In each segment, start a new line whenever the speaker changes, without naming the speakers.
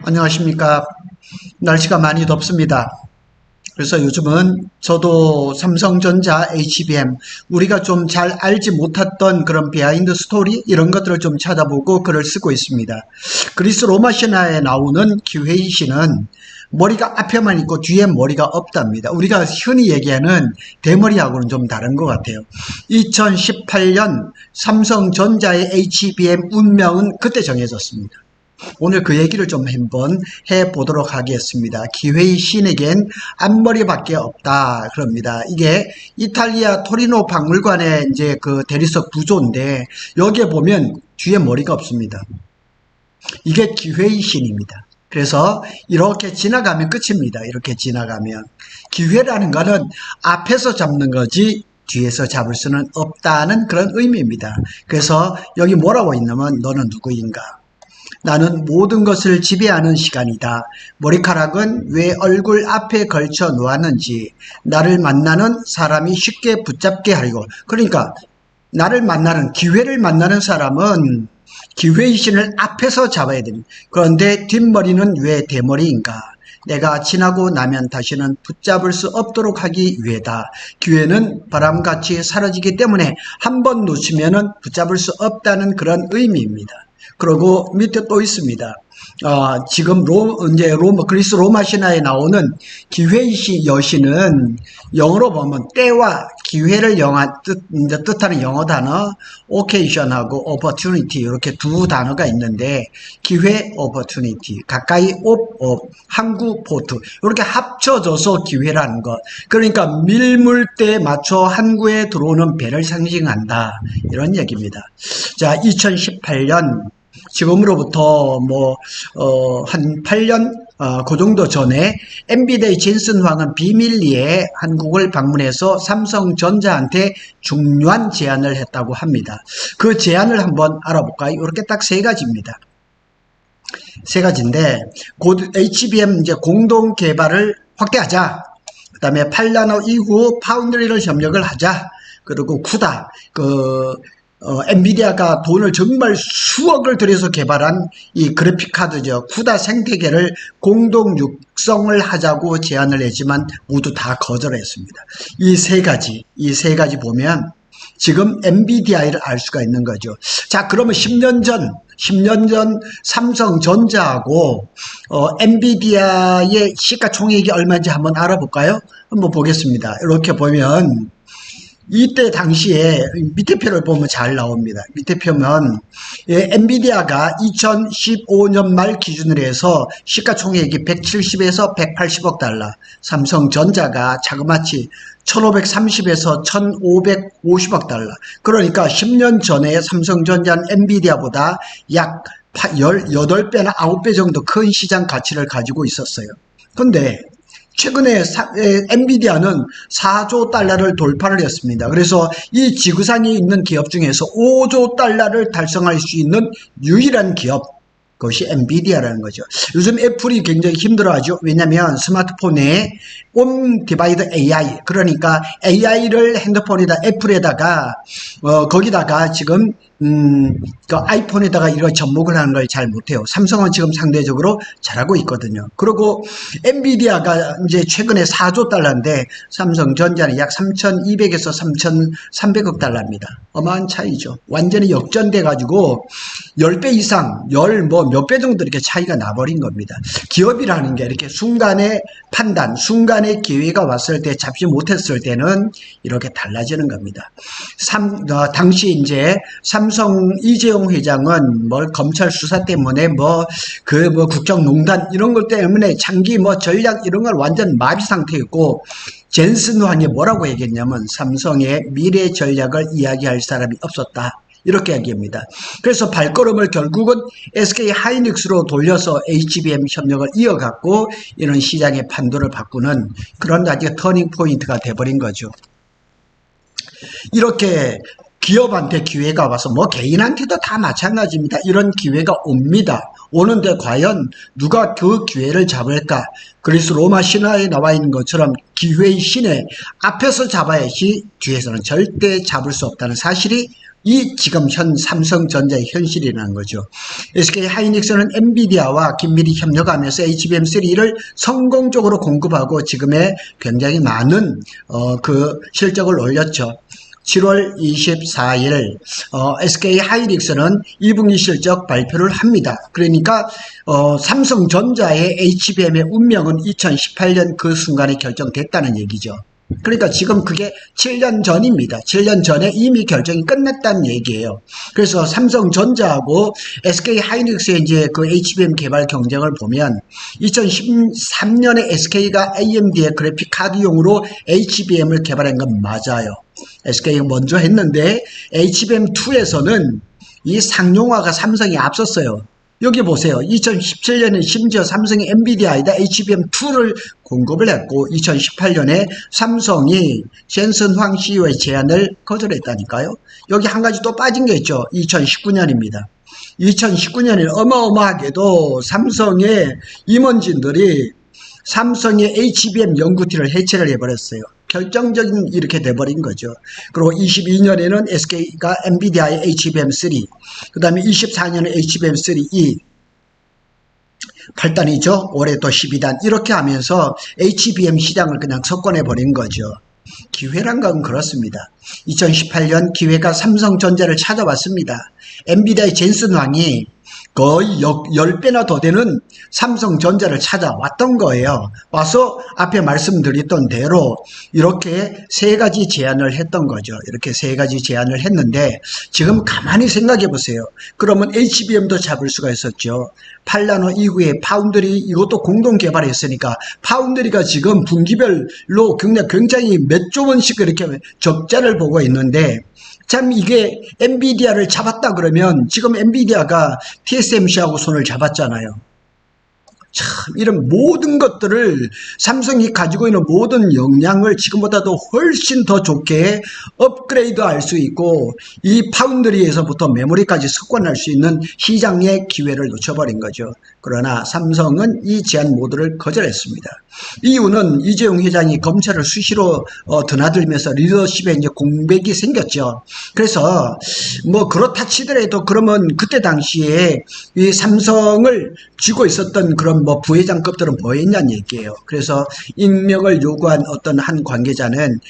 안녕하십니까. 날씨가 많이 덥습니다. 그래서 요즘은 저도 삼성전자, HBM, 우리가 좀 잘 알지 못했던 그런 비하인드 스토리 이런 것들을 좀 찾아보고 글을 쓰고 있습니다. 그리스 로마 신화에 나오는 기회이신은 머리가 앞에만 있고 뒤에 머리가 없답니다. 우리가 흔히 얘기하는 대머리하고는 좀 다른 것 같아요. 2018년 삼성전자의 HBM 운명은 그때 정해졌습니다. 오늘 그 얘기를 좀 한번 해보도록 하겠습니다. 기회의 신에겐 앞머리밖에 없다 그럽니다. 이게 이탈리아 토리노 박물관의 이제 그 대리석 구조인데 여기에 보면 뒤에 머리가 없습니다. 이게 기회의 신입니다. 그래서 이렇게 지나가면 끝입니다. 이렇게 지나가면 기회라는 거는 앞에서 잡는 거지 뒤에서 잡을 수는 없다는 그런 의미입니다. 그래서 여기 뭐라고 있냐면 너는 누구인가? 나는 모든 것을 지배하는 시간이다. 머리카락은 왜 얼굴 앞에 걸쳐 놓았는지 나를 만나는 사람이 쉽게 붙잡게 하려고. 그러니까 나를 만나는 기회를 만나는 사람은 기회의 신을 앞에서 잡아야 됩니다. 그런데 뒷머리는 왜 대머리인가? 내가 지나고 나면 다시는 붙잡을 수 없도록 하기 위해다. 기회는 바람같이 사라지기 때문에 한 번 놓치면 붙잡을 수 없다는 그런 의미입니다. 그리고 밑에 또 있습니다. 지금 그리스 로마 신화에 나오는 기회의 여신은 영어로 보면 때와 기회를 뜻하는 영어 단어 occasion하고 opportunity 이렇게 두 단어가 있는데 기회, opportunity 가까이 항구, 포트 이렇게 합쳐져서 기회라는 것. 그러니까 밀물대에 맞춰 항구에 들어오는 배를 상징한다 이런 얘기입니다. 자, 2018년 지금으로부터 한 8년 그 정도 전에 엔비디아의 젠슨 황은 비밀리에 한국을 방문해서 삼성전자한테 중요한 제안을 했다고 합니다. 그 제안을 한번 알아볼까요? 이렇게 딱 세 가지입니다. 세 가지인데 곧 HBM 이제 공동 개발을 확대하자. 그다음에 8나노 이후 파운드리를 협력을 하자. 그리고 쿠다 엔비디아가 돈을 정말 수억을 들여서 개발한 이 그래픽 카드죠. 쿠다 생태계를 공동 육성을 하자고 제안을 했지만 모두 다 거절했습니다. 이 세 가지 보면 지금 엔비디아를 알 수가 있는 거죠. 자, 그러면 10년 전 삼성전자하고 엔비디아의 시가총액이 얼마인지 한번 알아볼까요? 한번 보겠습니다. 이렇게 보면 이때 당시에 밑에 표를 보면 잘 나옵니다. 밑에 표면 엔비디아가 2015년 말 기준으로 해서 시가총액이 170에서 180억 달러, 삼성전자가 자그마치 1530에서 1550억 달러. 그러니까 10년 전에 삼성전자는 엔비디아보다 약 18배나 9배 정도 큰 시장 가치를 가지고 있었어요. 근데 최근에 엔비디아는 4조 달러를 돌파를 했습니다. 그래서 이 지구상에 있는 기업 중에서 5조 달러를 달성할 수 있는 유일한 기업, 그것이 엔비디아라는 거죠. 요즘 애플이 굉장히 힘들어하죠. 왜냐하면 스마트폰에 온 디바이드 AI, 그러니까 AI를 핸드폰에다 애플에다가 거기다가 지금 그 아이폰에다가 이런 접목을 하는 걸 잘 못해요. 삼성은 지금 상대적으로 잘하고 있거든요. 그리고 엔비디아가 이제 최근에 4조 달러인데 삼성전자는 약 3,200에서 3,300억 달러입니다. 어마어마한 차이죠. 완전히 역전돼 가지고 10배 이상, 몇 배 정도 이렇게 차이가 나버린 겁니다. 기업이라는 게 이렇게 순간의 판단, 순간의 기회가 왔을 때 잡지 못했을 때는 이렇게 달라지는 겁니다. 당시 이제 삼성 이재용 회장은 검찰 수사 때문에 국정농단 이런 것 때문에 장기 전략 이런 걸 완전 마비 상태였고, 젠슨 황이 뭐라고 얘기했냐면 삼성의 미래 전략을 이야기할 사람이 없었다. 이렇게 얘기합니다. 그래서 발걸음을 결국은 SK 하이닉스로 돌려서 HBM 협력을 이어갔고 이런 시장의 판도를 바꾸는 그런 아주 터닝 포인트가 돼버린 거죠. 이렇게 기업한테 기회가 와서 개인한테도 다 마찬가지입니다. 이런 기회가 옵니다. 오는데 과연 누가 그 기회를 잡을까? 그리스 로마 신화에 나와 있는 것처럼 기회의 신에 앞에서 잡아야지 뒤에서는 절대 잡을 수 없다는 사실이 이 지금 현 삼성전자의 현실이라는 거죠. SK 하이닉스는 엔비디아와 긴밀히 협력하면서 HBM3를 성공적으로 공급하고 지금의 굉장히 많은 그 실적을 올렸죠. 7월 24일 SK 하이닉스는 2분기 실적 발표를 합니다. 그러니까 삼성전자의 HBM의 운명은 2018년 그 순간에 결정됐다는 얘기죠. 그러니까 지금 그게 7년 전입니다. 7년 전에 이미 결정이 끝났다는 얘기예요. 그래서 삼성전자하고 SK 하이닉스의 이제 그 HBM 개발 경쟁을 보면 2013년에 SK가 AMD의 그래픽 카드용으로 HBM을 개발한 건 맞아요. SK가 먼저 했는데 HBM2에서는 이 상용화가 삼성이 앞섰어요. 여기 보세요. 2017년에 심지어 삼성이 엔비디아에다 HBM2를 공급을 했고 2018년에 삼성이 젠슨 황 CEO의 제안을 거절했다니까요. 여기 한 가지 또 빠진 게 있죠. 2019년입니다. 2019년에 어마어마하게도 삼성의 임원진들이 삼성의 HBM 연구티를 해체를 해버렸어요. 결정적인 이렇게 돼버린 거죠. 그리고 22년에는 SK가 엔비디아의 HBM3, 그 다음에 24년에 HBM3E, 8단이죠. 올해 또 12단. 이렇게 하면서 HBM 시장을 그냥 석권해버린 거죠. 기회란 건 그렇습니다. 2018년 기회가 삼성전자를 찾아왔습니다. 엔비디아의 젠슨 황이 거의 10배나 더 되는 삼성전자를 찾아왔던 거예요. 와서 앞에 말씀드렸던 대로 이렇게 세 가지 제안을 했던 거죠. 이렇게 세 가지 제안을 했는데 지금 가만히 생각해 보세요. 그러면 HBM도 잡을 수가 있었죠. 8나노 이후에 파운드리 이것도 공동 개발했으니까 파운드리가 지금 분기별로 굉장히 몇 조 원씩 이렇게 적자를 보고 있는데 참 이게 엔비디아를 잡았다 그러면 지금 엔비디아가 TSMC하고 손을 잡았잖아요. 참 이런 모든 것들을 삼성이 가지고 있는 모든 역량을 지금보다도 훨씬 더 좋게 업그레이드 할 수 있고 이 파운드리에서부터 메모리까지 석권할 수 있는 시장의 기회를 놓쳐버린 거죠. 그러나 삼성은 이 제안 모두를 거절했습니다. 이유는 이재용 회장이 검찰을 수시로 드나들면서 리더십에 이제 공백이 생겼죠. 그래서 뭐 그렇다 치더라도 그러면 그때 당시에 이 삼성을 쥐고 있었던 그런 뭐 부회장급들은 뭐 했냐는 얘기예요. 그래서 임명을 요구한 어떤 한 관계자는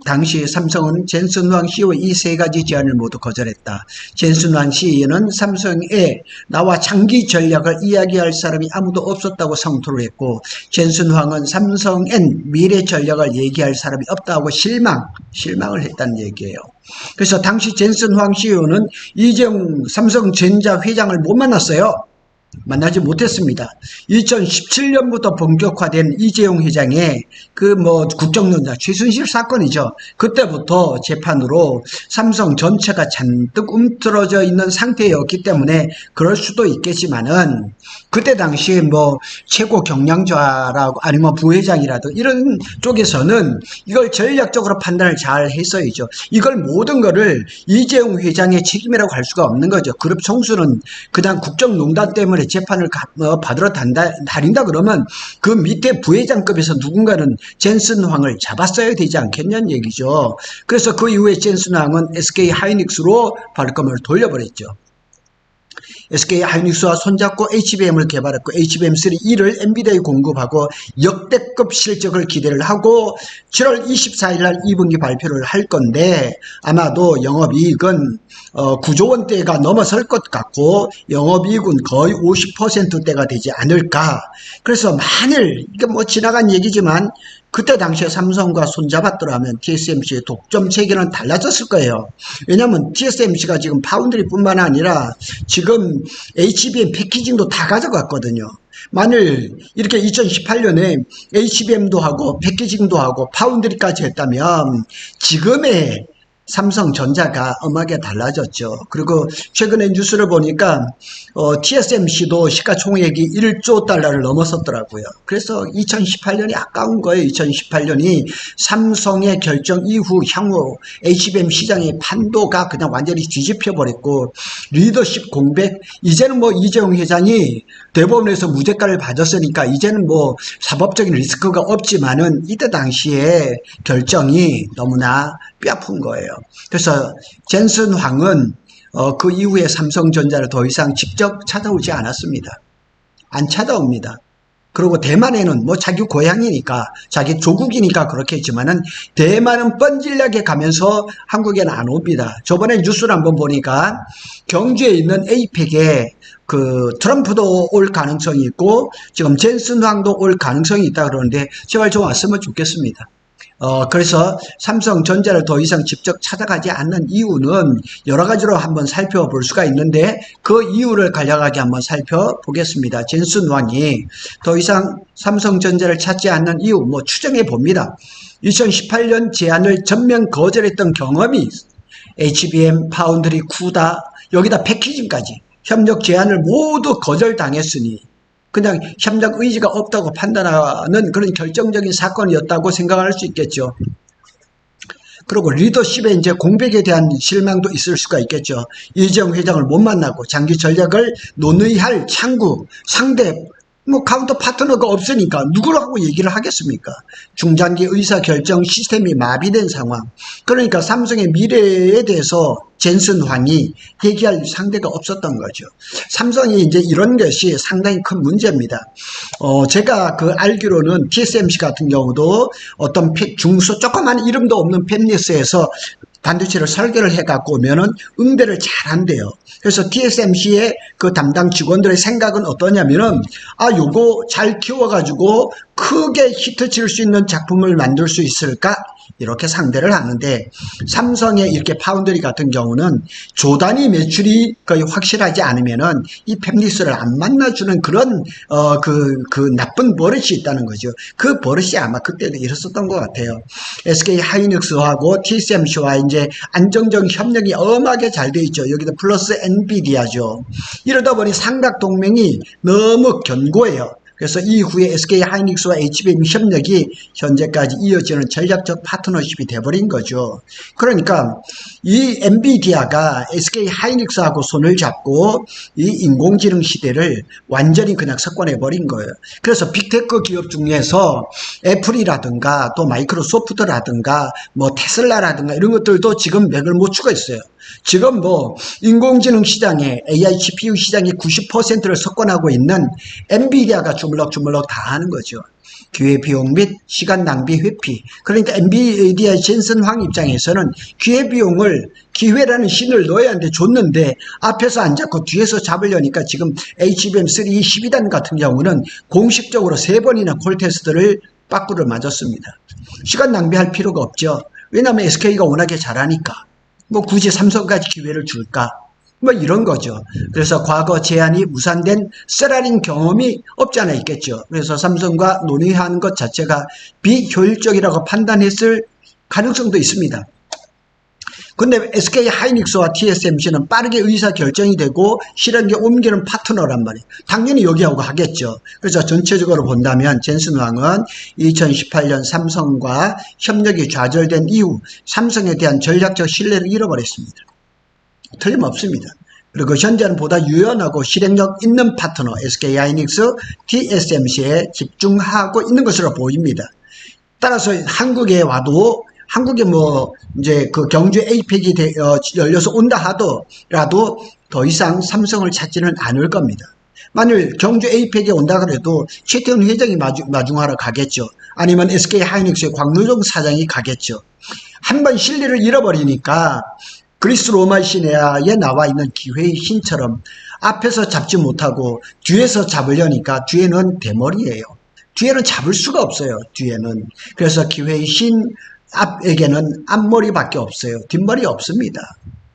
당시 삼성은 젠슨 황 CEO의 이 세 가지 제안을 모두 거절했다. 젠슨 황 CEO는 삼성에 나와 장기 전략을 이야기할 사람이 아무도 없었다고 성토를 했고 젠슨 황은 삼성엔 미래 전략을 얘기할 사람이 없다고 실망을 했다는 얘기예요. 그래서 당시 젠슨 황 CEO는 이재용 삼성전자 회장을 못 만났어요. 만나지 못했습니다. 2017년부터 본격화된 이재용 회장의 그 국정농단 최순실 사건이죠. 그때부터 재판으로 삼성 전체가 잔뜩 움츠러져 있는 상태였기 때문에 그럴 수도 있겠지만은 그때 당시에 최고 경영자라고 아니면 부회장이라도 이런 쪽에서는 이걸 전략적으로 판단을 잘 했어야죠. 이걸 모든 거를 이재용 회장의 책임이라고 할 수가 없는 거죠. 그룹 총수는 그냥 국정농단 때문에 재판을 받으러 다닌다 그러면 그 밑에 부회장급에서 누군가는 젠슨 황을 잡았어야 되지 않겠냐는 얘기죠. 그래서 그 이후에 젠슨 황은 SK 하이닉스로 발걸음을 돌려버렸죠. SK 하이닉스와 손잡고 HBM을 개발했고 HBM3E를 엔비디아에 공급하고 역대급 실적을 기대를 하고 7월 24일 날 2분기 발표를 할 건데 아마도 영업이익은 9조 원대가 넘어설 것 같고 영업이익은 거의 50%대가 되지 않을까. 그래서 만일 이게 지나간 얘기지만 그때 당시에 삼성과 손잡았더라면 TSMC의 독점 체계는 달라졌을 거예요. 왜냐하면 TSMC가 지금 파운드리 뿐만 아니라 지금 HBM 패키징도 다 가져갔거든요. 만일 이렇게 2018년에 HBM도 하고 패키징도 하고 파운드리까지 했다면 지금의 삼성전자가 엄하게 달라졌죠. 그리고 최근에 뉴스를 보니까 TSMC도 시가총액이 1조 달러를 넘어섰더라고요. 그래서 2018년이 아까운 거예요. 2018년이 삼성의 결정 이후 향후 HBM 시장의 판도가 그냥 완전히 뒤집혀 버렸고 리더십 공백. 이제는 이재용 회장이 대법원에서 무죄가를 받았으니까 이제는 사법적인 리스크가 없지만은 이때 당시에 결정이 너무나 뼈아픈 거예요. 그래서 젠슨 황은 그 이후에 삼성전자를 더 이상 직접 찾아오지 않았습니다. 안 찾아옵니다. 그리고 대만에는 뭐 자기 고향이니까 자기 조국이니까 그렇겠지만은 대만은 뻔질나게 가면서 한국에는 안 옵니다. 저번에 뉴스를 한번 보니까 경주에 있는 에이펙에 그 트럼프도 올 가능성이 있고 지금 젠슨 황도 올 가능성이 있다 그러는데 제발 좀 왔으면 좋겠습니다. 그래서 삼성전자를 더 이상 직접 찾아가지 않는 이유는 여러 가지로 한번 살펴볼 수가 있는데 그 이유를 간략하게 한번 살펴보겠습니다. 젠슨 황이 더 이상 삼성전자를 찾지 않는 이유 뭐 추정해 봅니다. 2018년 제안을 전면 거절했던 경험이 HBM, 파운드리, 쿠다 여기다 패키징까지 협력 제안을 모두 거절당했으니 그냥 협력 의지가 없다고 판단하는 그런 결정적인 사건이었다고 생각할 수 있겠죠. 그리고 리더십에 이제 공백에 대한 실망도 있을 수가 있겠죠. 이재용 회장을 못 만나고 장기 전략을 논의할 창구, 상대, 뭐 카운터 파트너가 없으니까 누구라고 얘기를 하겠습니까? 중장기 의사결정 시스템이 마비된 상황. 그러니까 삼성의 미래에 대해서 젠슨 황이 얘기할 상대가 없었던 거죠. 삼성이 이제 이런 것이 상당히 큰 문제입니다. 제가 그 알기로는 TSMC 같은 경우도 어떤 중소 조그만 이름도 없는 팹리스에서 반도체를 설계를 해갖고 오면은 응대를 잘 한대요. 그래서 TSMC의 그 담당 직원들의 생각은 어떠냐면은, 요거 잘 키워가지고 크게 히트 칠 수 있는 작품을 만들 수 있을까? 이렇게 상대를 하는데, 삼성의 이렇게 파운드리 같은 경우는 조 단위 매출이 거의 확실하지 않으면은 이 팹리스를 안 만나주는 그런, 나쁜 버릇이 있다는 거죠. 그 버릇이 아마 그때도 있었던 것 같아요. SK 하이닉스하고 TSMC와 이제 안정적 협력이 엄하게 잘 돼 있죠. 여기도 플러스 엔비디아죠. 이러다 보니 삼각동맹이 너무 견고해요. 그래서 이후에 SK 하이닉스와 HBM 협력이 현재까지 이어지는 전략적 파트너십이 돼버린 거죠. 그러니까 이 엔비디아가 SK 하이닉스하고 손을 잡고 이 인공지능 시대를 완전히 그냥 석권해버린 거예요. 그래서 빅테크 기업 중에서 애플이라든가 또 마이크로소프트라든가 뭐 테슬라라든가 이런 것들도 지금 맥을 못 추고 있어요. 지금 뭐 인공지능 시장에 AI GPU 시장의 90%를 석권하고 있는 엔비디아가 주물럭주물럭 다 하는 거죠. 기회비용 및 시간 낭비 회피. 그러니까 엔비디아 젠슨 황 입장에서는 기회비용을 기회라는 신을 넣어야 하는데 줬는데 앞에서 안 잡고 뒤에서 잡으려니까 지금 HBM3 12단 같은 경우는 공식적으로 3번이나 콜 테스트를 빠꾸를 맞았습니다. 시간 낭비할 필요가 없죠. 왜냐하면 SK가 워낙에 잘하니까. 뭐 굳이 삼성까지 기회를 줄까? 뭐 이런 거죠. 그래서 과거 제안이 무산된 쓰라린 경험이 없지 않아 있겠죠. 그래서 삼성과 논의하는 것 자체가 비효율적이라고 판단했을 가능성도 있습니다. 근데 SK 하이닉스와 TSMC는 빠르게 의사결정이 되고 실행에 옮기는 파트너란 말이에요. 당연히 여기하고 하겠죠. 그래서 전체적으로 본다면 젠슨 황은 2018년 삼성과 협력이 좌절된 이후 삼성에 대한 전략적 신뢰를 잃어버렸습니다. 틀림없습니다. 그리고 현재는 보다 유연하고 실행력 있는 파트너 SK 하이닉스, TSMC에 집중하고 있는 것으로 보입니다. 따라서 한국에 와도 한국에 뭐 이제 그 경주 에이펙이 열려서 온다 하더라도 더 이상 삼성을 찾지는 않을 겁니다. 만일 경주 에이펙에 온다 그래도 최태원 회장이 마중하러 가겠죠. 아니면 SK 하이닉스의 광노정 사장이 가겠죠. 한번 신뢰를 잃어버리니까 그리스 로마 시내에 나와 있는 기회의 신처럼 앞에서 잡지 못하고 뒤에서 잡으려니까 뒤에는 대머리예요. 뒤에는 잡을 수가 없어요. 뒤에는. 그래서 기회의 신 앞에게는 앞머리밖에 없어요. 뒷머리 없습니다.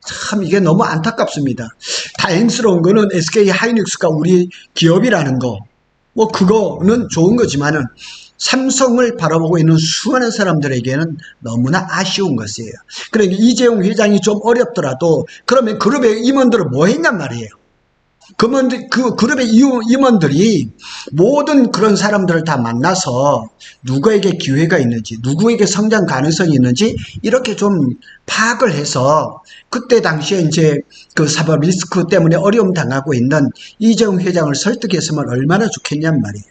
참 이게 너무 안타깝습니다. 다행스러운 거는 SK 하이닉스가 우리 기업이라는 거, 뭐 그거는 좋은 거지만은 삼성을 바라보고 있는 수많은 사람들에게는 너무나 아쉬운 것이에요. 그러니까 이재용 회장이 좀 어렵더라도 그러면 그룹의 임원들은 뭐 했냔 말이에요. 그 그룹의 임원들이 모든 그런 사람들을 다 만나서 누구에게 기회가 있는지, 누구에게 성장 가능성이 있는지 이렇게 좀 파악을 해서 그때 당시에 이제 그 사법 리스크 때문에 어려움 당하고 있는 이재용 회장을 설득했으면 얼마나 좋겠냔 말이에요.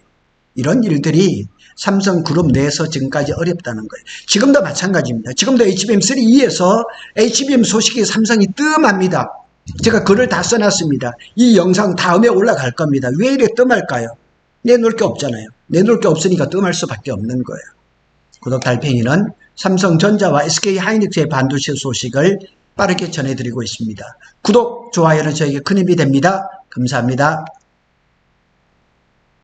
이런 일들이 삼성그룹 내에서 지금까지 어렵다는 거예요. 지금도 마찬가지입니다. 지금도 HBM3E에서 HBM 소식이 삼성이 뜸합니다. 제가 글을 다 써놨습니다. 이 영상 다음에 올라갈 겁니다. 왜 이래 뜸할까요? 내놓을 게 없잖아요. 내놓을 게 없으니까 뜸할 수밖에 없는 거예요. 구독 달팽이는 삼성전자와 SK하이닉스의 반도체 소식을 빠르게 전해드리고 있습니다. 구독, 좋아요는 저에게 큰 힘이 됩니다. 감사합니다.